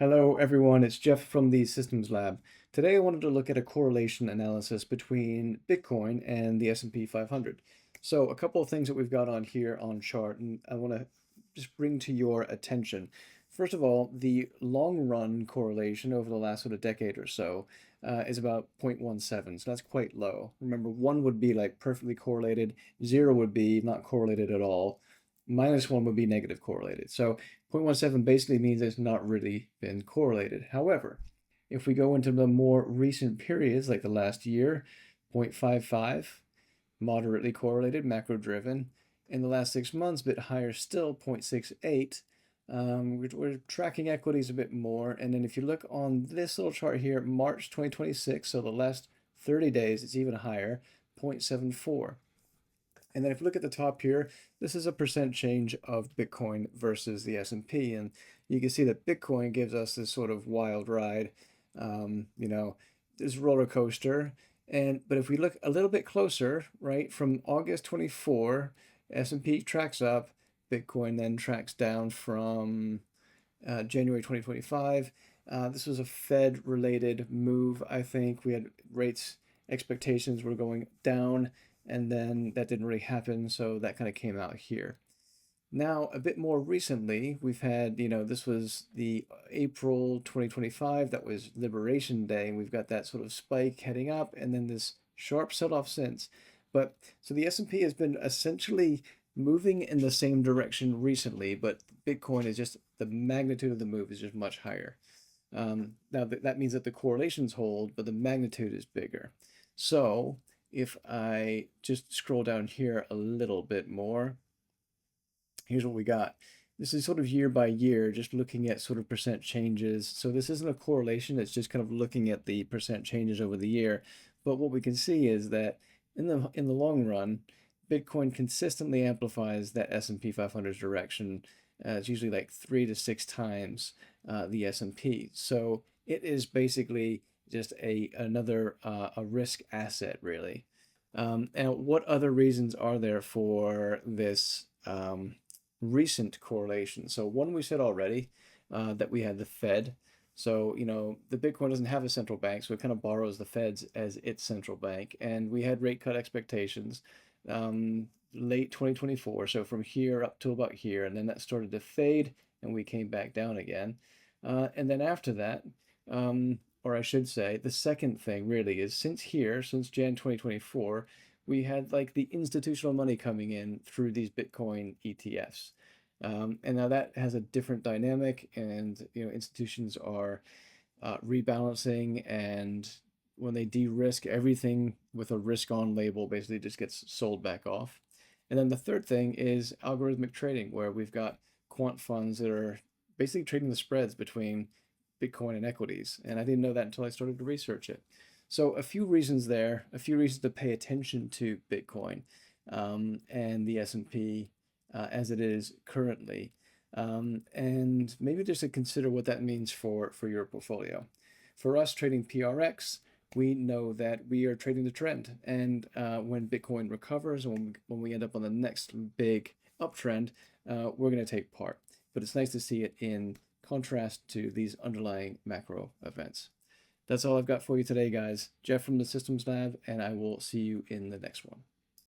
Hello everyone, it's Jeff from the Systems Lab. Today I wanted to look at a correlation analysis between Bitcoin and the S&P 500. So a couple of things that we've got on here on chart, and I want to just bring to your attention. First of all, the long run correlation over the last sort of decade or so is about 0.17, so that's quite low. Remember, 1 would be like perfectly correlated, 0 would be not correlated at all, -1 would be negative correlated. So 0.17 basically means it's not really been correlated. However, if we go into the more recent periods, like the last year, 0.55, moderately correlated, macro driven. In the last 6 months, a bit higher still, 0.68. We're tracking equities a bit more. And then if you look on this little chart here, March 2026, so the last 30 days, it's even higher, 0.74. And then if you look at the top here, this is a percent change of Bitcoin versus the S&P. And you can see that Bitcoin gives us this sort of wild ride, this roller coaster. But if we look a little bit closer, right, from August 24, S&P tracks up, Bitcoin then tracks down from January 2025. This was a Fed-related move, I think. We had rates expectations were going down, and then that didn't really happen, so that kind of came out here. Now, a bit more recently, we've had, this was the April 2025, that was Liberation Day, and we've got that sort of spike heading up, and then this sharp sell-off since. But so the S&P has been essentially moving in the same direction recently, but Bitcoin is just, the magnitude of the move is just much higher. Now that means that the correlations hold, but the magnitude is bigger. So if I just scroll down here a little bit more, here's what we got. This is sort of year by year, just looking at sort of percent changes. So this isn't a correlation, it's just kind of looking at the percent changes over the year. But what we can see is that in the long run, Bitcoin consistently amplifies that S&P 500's direction. It's usually like 3 to 6 times the S&P. So it is basically just another a risk asset, really. And what other reasons are there for this recent correlation? So one we said already, that we had the Fed. So, the Bitcoin doesn't have a central bank, so it kind of borrows the Fed's as its central bank. And we had rate cut expectations late 2024, so from here up to about here, and then that started to fade and we came back down again. And then after that, or I should say, the second thing really is since Jan 2024, we had like the institutional money coming in through these Bitcoin ETFs. And now that has a different dynamic, and institutions are rebalancing, and when they de-risk, everything with a risk on label basically just gets sold back off. And then the third thing is algorithmic trading, where we've got quant funds that are basically trading the spreads between Bitcoin and equities. And I didn't know that until I started to research it. So a few reasons there, a few reasons to pay attention to Bitcoin and the S&P as it is currently. And maybe just to consider what that means for your portfolio. For us trading PRX, we know that we are trading the trend. And when Bitcoin recovers, and when we end up on the next big uptrend, we're going to take part. But it's nice to see it in contrast to these underlying macro events. That's all I've got for you today, guys. Jeff from the Systems Lab, and I will see you in the next one.